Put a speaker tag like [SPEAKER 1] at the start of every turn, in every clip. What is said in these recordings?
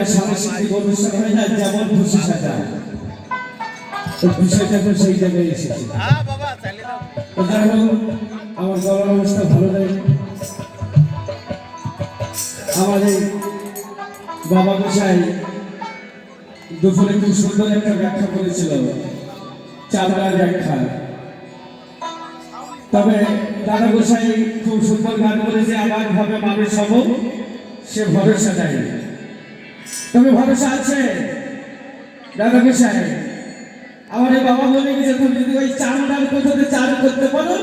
[SPEAKER 1] সাংস্কৃতিক অনুষ্ঠান হয় না, যেমন খুশি সাজা বিষয়টা তো সেই জায়গায় এসেছে। আমার গলার অবস্থা ভালো নেই। আমাদের বাবা গোসাই দুপুরে খুব সুন্দর একটা ব্যাখ্যা করেছিল, চামড়ার ব্যাখ্যা। তবে দাদা গোসাই খুব সুন্দর গান করেছে, আবার ভাবে মানুষ হব সে ভরসা নাই। তবে ভরসা আছে দাদা গোসাই। আমার এই বাবা বলে গেছে, তুমি যদি ওই চামড়ার কোথাতে চাল করতে পারো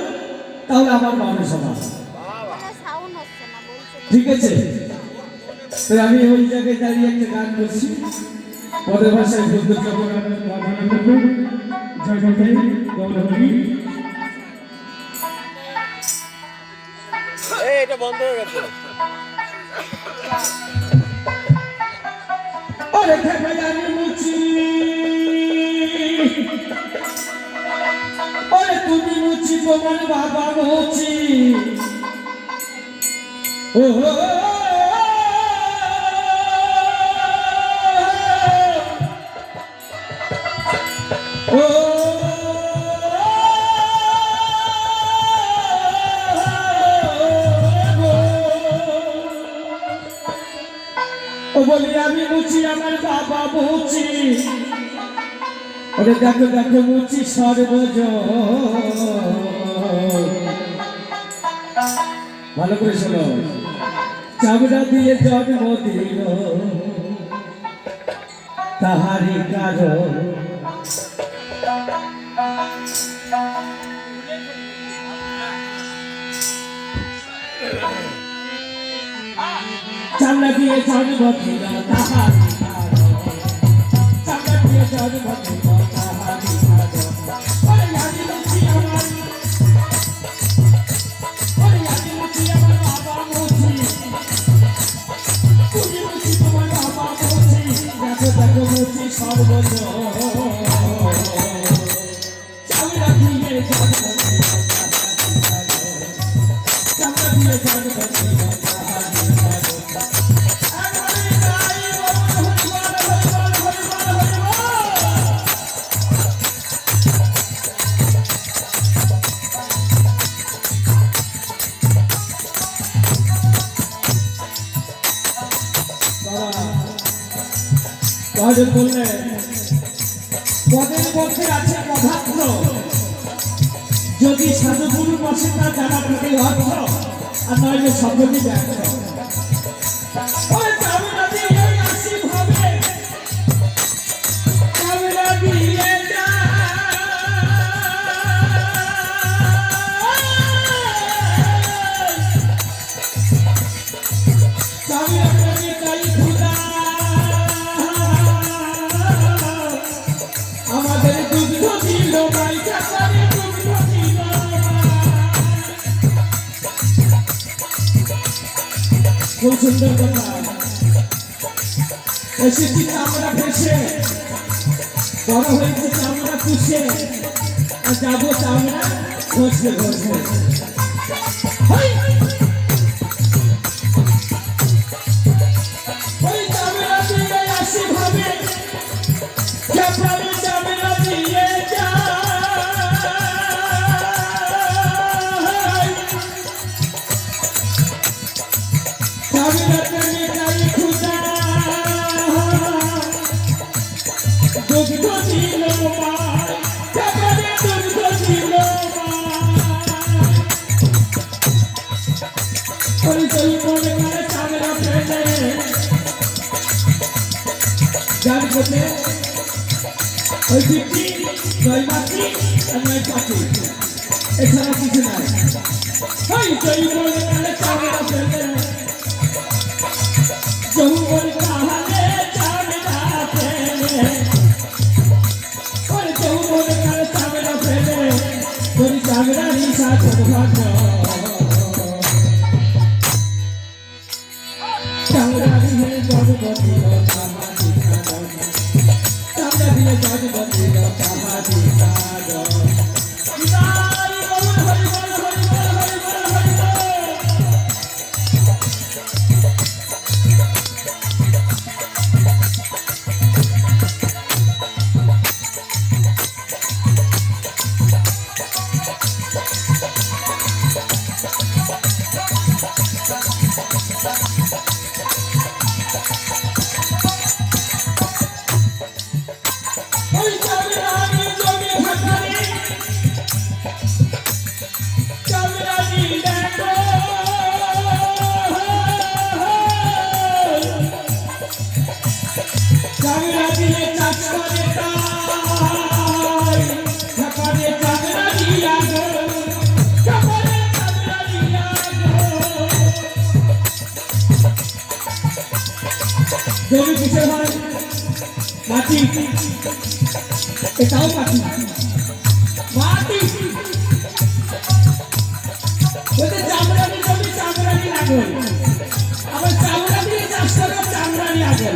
[SPEAKER 1] তাহলে আমার মানুষ হবা। ঠিক আছে, তো আমি ওই জায়গায় দাঁড়িয়ে একটা গান করছি, পরের ভাষায় বুঝতে পারবো।
[SPEAKER 2] এটা বন্ধ হয়ে গেছে।
[SPEAKER 1] ওরে খেপায়ানি মুচি, ওরে তুমি মুচি, তোমার বাবা মুচি। ও বলি আমি মুচি, আমার বাবা মুচি। ওরে দেখো দেখো মুচি সর্বজ, ভালো করে শোনো। চামড়া দিয়ে জন্ম দিল তাহারি কারণ, চামড়া দিয়ে জন্ম দিল তাহারি কারণ, চামড়া দিয়ে জন্ম দিল তাহারি কারণ। ওরে আমি মুচি আমার, ওরে আমি মুচি আমার বাবা মুচি। তুমি মুচি তোমার বাবা মুচি। দেখো দেখো মুচি সর্বজ, চামড়া দিয়ে জন্ম দিল চামড়া দিয়ে জন্ম দিল তাহারি কারণ। বললে পদের মধ্যে আছে পদার্থ, যদি সাধুগুরু বসে তা জানা থাকে অর্থ, আর নইলে শব্দটি ব্যর্থ। চামড়া দিয়ে আসি ভাবে, চামড়া দিয়ে চামড়া করে তাই খুদা আমাদের দুগ্ধ ছিল ভাই, চাকরি দুগ্ধ ছিল। খুব সুন্দর কথা। এসেছি চামড়া ফেসে, বড় হয়েছে চামড়া পুষে, আর যাবো চামড়া ঘষে ঘষে। ওই চামড়া দিয়ে আসি ভাবে, চামড়া দিয়ে চামড়াতে মেটাই খুদা দুগ্ধ ছিল মায়, চামড়াতে দুগ্ধ ছিল পরিচয় মনে করে চামড়া ফেলে যার মধ্যে ওই দিকটি নয় মাটি আর নয় পাখি, এছাড়া কিছু নাই। ওই জয় বলে গেলে চামড়া ফেলে, যৌবন কাহালে চামড়া ফেলে। ওই যৌবন গেলে চামড়া ফেলে, তোর চামড়ারই সাথে ভাগ। চামড়া দিয়ে জন্ম দিল তাহারি কারণ, চামড়া দিয়ে জন্ম দিল তাহারি কারণ। চামড়া দিয়ে চাষ করে তাই সকালে চামড়া দিয়া গো সকালে চামড়া দিয়া গো জমি কিসের হয় মাটি এটাও মাটি মাটি বলতে চামড়ানি জমি চামড়ানি লাগল আবার চামড়া দিয়ে চাষ করে চামড়ানি লাগল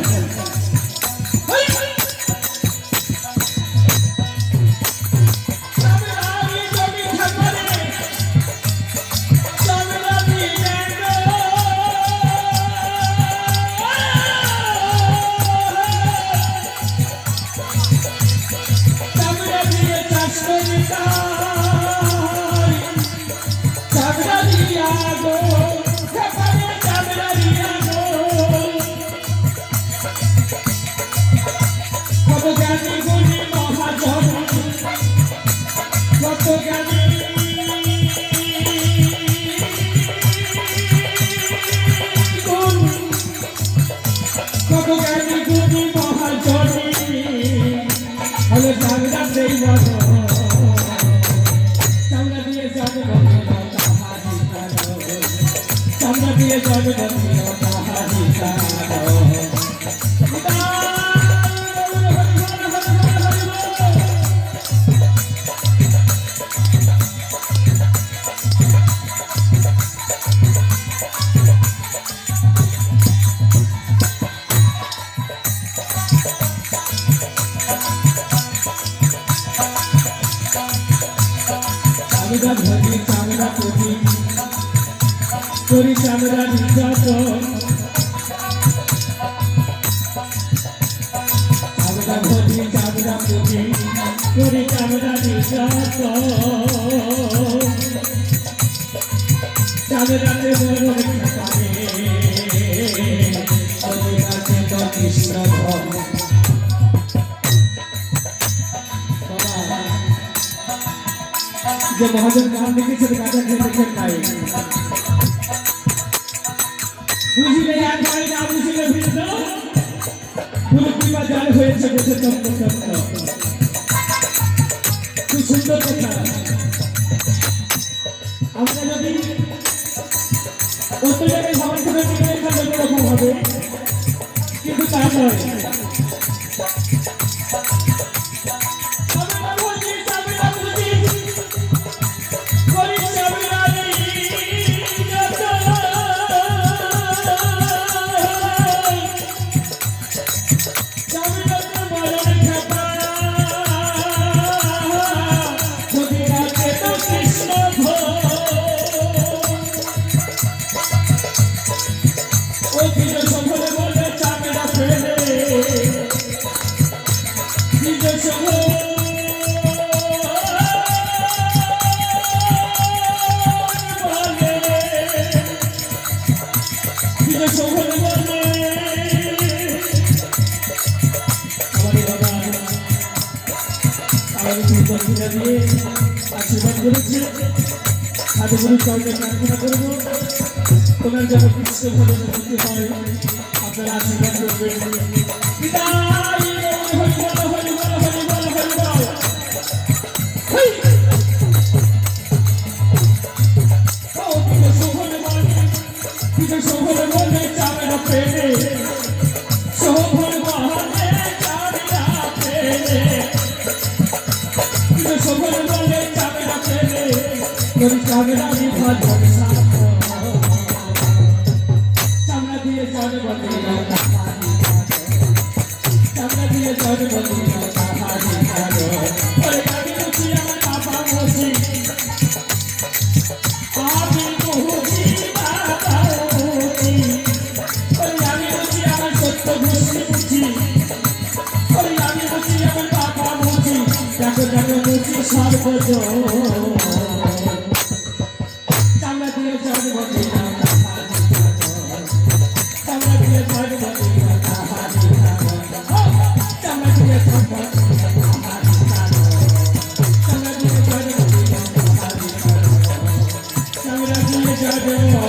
[SPEAKER 1] Kori chamra nijato, chamra bhoti chamra puti, kori chamra nijato, chamra te boro khapane, kori nache to Krishna dham. जो महाजन काम लिखे से राजा के लिखे नहीं বুঝিলে এক ভাই না বুঝিলে ভিন্ন পুরো কিবা জাল হয়েছে বসে চক্র চক্র খুব সুন্দর কথা আমরা যদি অন্য জায়গায় ভ্রমণ করে নিয়ে এখানে অন্যরকম হবে কিন্তু তা নয় আশীর্বাদ করেছে সাধুগুরু চরণে প্রার্থনা করব তোমার যেন কৃষ্ণ ভজনে মুক্তি হয় আপনারা আশীর্বাদ করবেন Jai